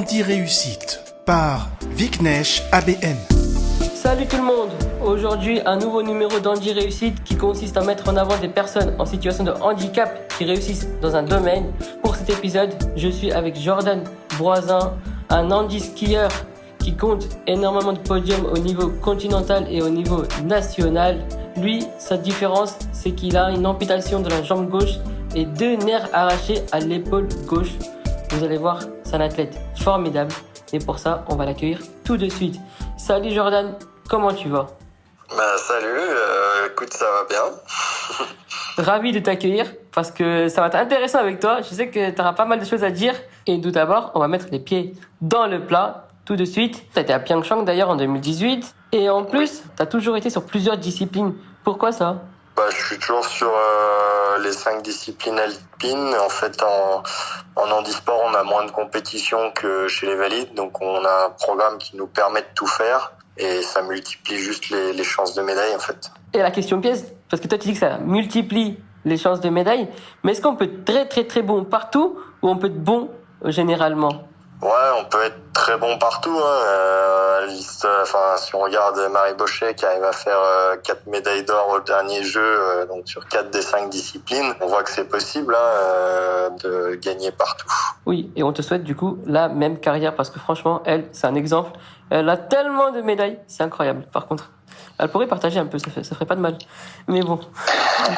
Dandy Réussite par Viknesh ABN. Salut tout le monde. Aujourd'hui, un nouveau numéro d'Andy Réussite qui consiste à mettre en avant des personnes en situation de handicap qui réussissent dans un domaine. Pour cet épisode, je suis avec Jordan Broisin, un handi skieur qui compte énormément de podiums au niveau continental et au niveau national. Lui, sa différence, c'est qu'il a une amputation de la jambe gauche et 2 nerfs arrachés à l'épaule gauche. Vous allez voir, c'est un athlète formidable. Et pour ça, on va l'accueillir tout de suite. Salut Jordan, comment tu vas ? Salut, écoute, ça va bien. Ravi de t'accueillir parce que ça va être intéressant avec toi. Je sais que tu auras pas mal de choses à dire. Et tout d'abord, on va mettre les pieds dans le plat tout de suite. Tu as été à Pyeongchang d'ailleurs en 2018. Et en plus, tu as toujours été sur plusieurs disciplines. Pourquoi ça ? Je suis toujours sur les 5 disciplines alpines. En fait, en handisport, on a moins de compétitions que chez les valides. Donc, on a un programme qui nous permet de tout faire. Et ça multiplie juste les chances de médaille, en fait. Et la question piège, parce que toi, tu dis que ça multiplie les chances de médaille. Mais est-ce qu'on peut être très, très, très bon partout ou on peut être bon généralement ? Ouais, on peut être très bon partout. Si on regarde Marie Bochet qui arrive à faire 4 médailles d'or au dernier jeu, donc sur 4 des 5 disciplines, on voit que c'est possible de gagner partout. Oui, et on te souhaite du coup la même carrière parce que franchement, elle, c'est un exemple. Elle a tellement de médailles, c'est incroyable. Par contre, elle pourrait partager un peu, ça ferait pas de mal. Mais bon,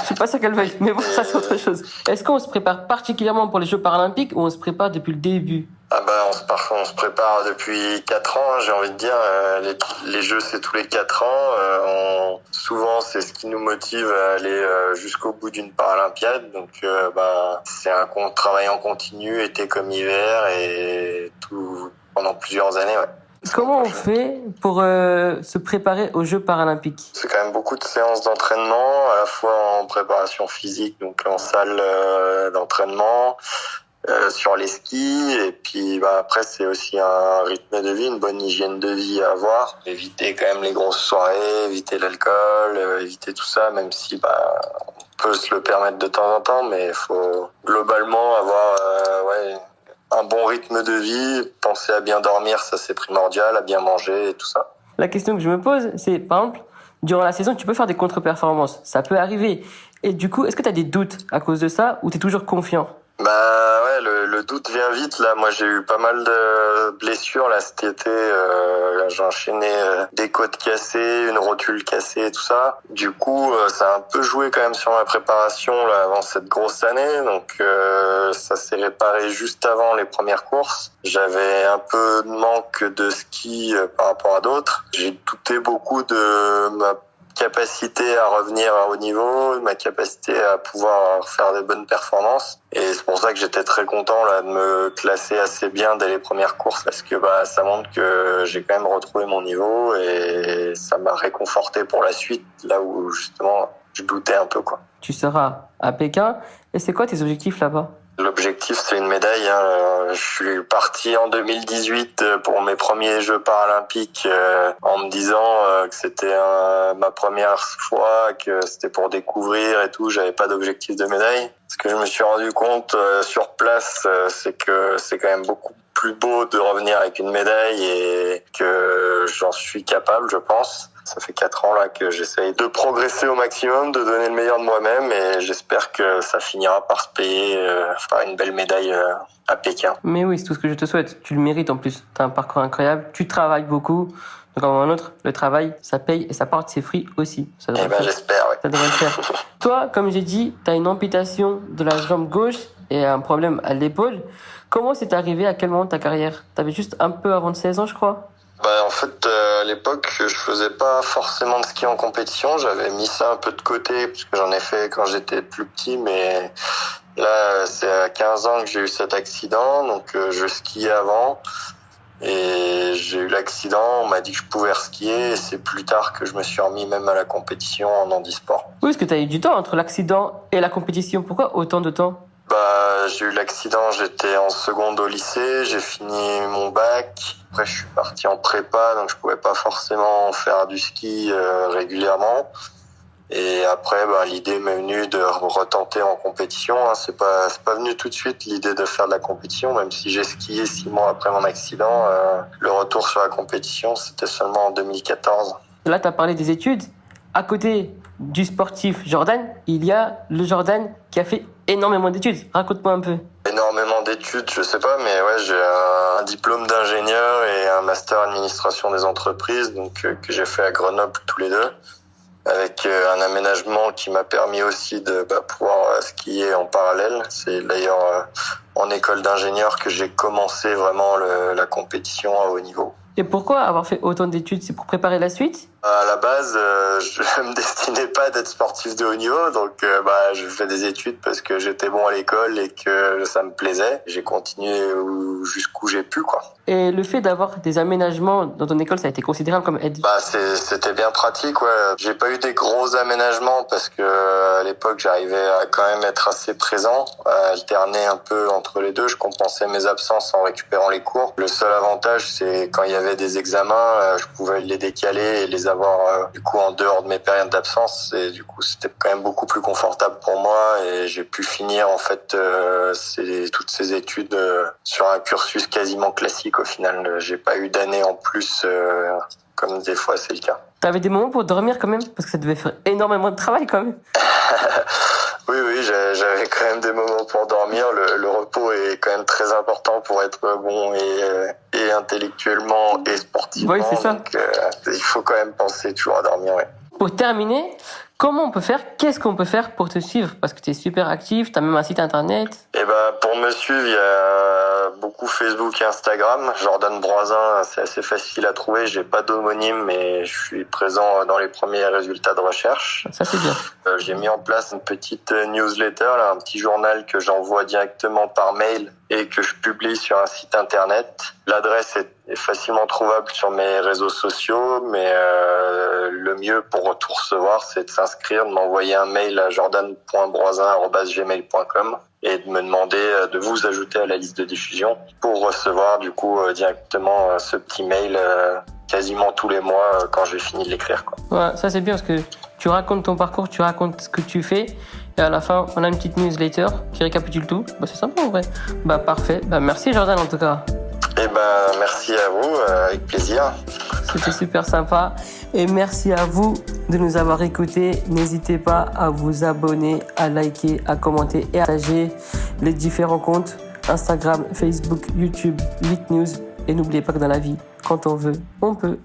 je suis pas sûr qu'elle veuille. Mais bon, ça c'est autre chose. Est-ce qu'on se prépare particulièrement pour les Jeux paralympiques ou on se prépare depuis le début ? On se prépare depuis 4 ans, j'ai envie de dire. Les Jeux, c'est tous les 4 ans. Souvent, c'est ce qui nous motive à aller jusqu'au bout d'une Paralympiade. Donc, c'est un travail en continu, été comme hiver, et tout pendant plusieurs années. Ouais. Comment on fait pour se préparer aux Jeux paralympiques ? C'est quand même beaucoup de séances d'entraînement, à la fois en préparation physique, donc en salle d'entraînement, sur les skis, et puis après c'est aussi un rythme de vie, une bonne hygiène de vie à avoir, éviter quand même les grosses soirées, éviter l'alcool, éviter tout ça, même si on peut se le permettre de temps en temps, mais il faut globalement avoir un bon rythme de vie, penser à bien dormir, ça c'est primordial, à bien manger et tout ça. La question que je me pose, c'est par exemple, durant la saison, tu peux faire des contre-performances, ça peut arriver, et du coup, est-ce que tu as des doutes à cause de ça, ou tu es toujours confiant ? Le doute vient vite. Là, moi, j'ai eu pas mal de blessures là cet été. J'ai enchaîné des côtes cassées, une rotule cassée, et tout ça. Du coup, ça a un peu joué quand même sur ma préparation là avant cette grosse année. Donc, ça s'est réparé juste avant les premières courses. J'avais un peu de manque de ski par rapport à d'autres. J'ai douté beaucoup de ma capacité à revenir à haut niveau, ma capacité à pouvoir faire des bonnes performances, et c'est pour ça que j'étais très content là de me classer assez bien dès les premières courses, parce que ça montre que j'ai quand même retrouvé mon niveau et ça m'a réconforté pour la suite, là où justement je doutais un peu quoi. Tu seras à Pékin, et c'est quoi tes objectifs là-bas ? L'objectif, c'est une médaille. Je suis parti en 2018 pour mes premiers Jeux paralympiques en me disant que c'était ma première fois, que c'était pour découvrir et tout. J'avais pas d'objectif de médaille. Ce que je me suis rendu compte sur place, c'est que c'est quand même beaucoup plus beau de revenir avec une médaille et que j'en suis capable, je pense. Ça fait 4 ans là que j'essaye de progresser au maximum, de donner le meilleur de moi-même, et j'espère que ça finira par se payer par une belle médaille à Pékin. Mais oui, c'est tout ce que je te souhaite. Tu le mérites en plus. Tu as un parcours incroyable, tu travailles beaucoup. Donc, en un autre, le travail, ça paye et ça porte ses fruits aussi. J'espère, oui. Ça devrait le faire. Toi, comme j'ai dit, tu as une amputation de la jambe gauche et un problème à l'épaule. Comment c'est arrivé ? À quel moment de ta carrière ? Tu avais juste un peu avant de 16 ans, je crois ? En fait, à l'époque, je faisais pas forcément de ski en compétition. J'avais mis ça un peu de côté parce que j'en ai fait quand j'étais plus petit, mais là, c'est à 15 ans que j'ai eu cet accident. Donc, je skiais avant et j'ai eu l'accident. On m'a dit que je pouvais reskier, et c'est plus tard que je me suis remis même à la compétition en handisport. Oui, parce que tu as eu du temps entre l'accident et la compétition. Pourquoi autant de temps ? J'ai eu l'accident, j'étais en seconde au lycée, j'ai fini mon bac. Après, je suis parti en prépa, donc je pouvais pas forcément faire du ski régulièrement. Et après, l'idée m'est venue de retenter en compétition. C'est pas venu tout de suite l'idée de faire de la compétition, même si j'ai skié 6 mois après mon accident. Le retour sur la compétition, c'était seulement en 2014. Là, tu as parlé des études. À côté du sportif Jordan, il y a le Jordan qui a fait énormément d'études. Raconte-moi un peu. Énormément d'études, je sais pas, mais ouais, j'ai un diplôme d'ingénieur et un master administration des entreprises, donc que j'ai fait à Grenoble tous les deux, avec un aménagement qui m'a permis aussi de pouvoir skier en parallèle. C'est d'ailleurs en école d'ingénieur que j'ai commencé vraiment la compétition à haut niveau. Et pourquoi avoir fait autant d'études? C'est pour préparer la suite? À la base, je me destinais pas d'être sportif de haut niveau, donc je fais des études parce que j'étais bon à l'école et que ça me plaisait. J'ai continué jusqu'où j'ai pu, quoi. Et le fait d'avoir des aménagements dans ton école, ça a été considérable comme aide? C'était bien pratique, ouais. J'ai pas eu des gros aménagements parce que à l'époque, j'arrivais à quand même être assez présent, à alterner un peu entre les deux. Je compensais mes absences en récupérant les cours. Le seul avantage, c'est quand il y avait des examens, je pouvais les décaler et les avoir du coup en dehors de mes périodes d'absence, et du coup c'était quand même beaucoup plus confortable pour moi, et j'ai pu finir en fait toutes ces études sur un cursus quasiment classique au final. J'ai pas eu d'année en plus comme des fois c'est le cas. T'avais des moments pour dormir quand même, parce que ça devait faire énormément de travail quand même. Oui, j'avais quand même des moments pour dormir. Le repos est quand même très important pour être bon et intellectuellement et sportivement. Oui, c'est ça. Donc, il faut quand même penser toujours à dormir, ouais. Pour terminer, qu'est-ce qu'on peut faire pour te suivre? Parce que tu es super actif, tu as même un site internet. Pour me suivre, il y a beaucoup Facebook et Instagram. Jordan Broisin, c'est assez facile à trouver. J'ai pas d'homonyme, mais je suis présent dans les premiers résultats de recherche. Ça, c'est bien. J'ai mis en place une petite newsletter, un petit journal que j'envoie directement par mail et que je publie sur un site internet. L'adresse est facilement trouvable sur mes réseaux sociaux, mais le mieux pour tout recevoir, c'est de s'inscrire, de m'envoyer un mail à jordan.broisin@gmail.com et de me demander de vous ajouter à la liste de diffusion pour recevoir du coup directement ce petit mail quasiment tous les mois quand j'ai fini de l'écrire, quoi. Ouais, ça c'est bien parce que tu racontes ton parcours, tu racontes ce que tu fais, et à la fin on a une petite newsletter qui récapitule tout. C'est sympa en vrai. Parfait. Merci Jordan en tout cas. Merci à vous, avec plaisir. C'était super sympa. Et merci à vous de nous avoir écoutés. N'hésitez pas à vous abonner, à liker, à commenter et à partager les différents comptes Instagram, Facebook, YouTube, 8 News. Et n'oubliez pas que dans la vie, quand on veut, on peut.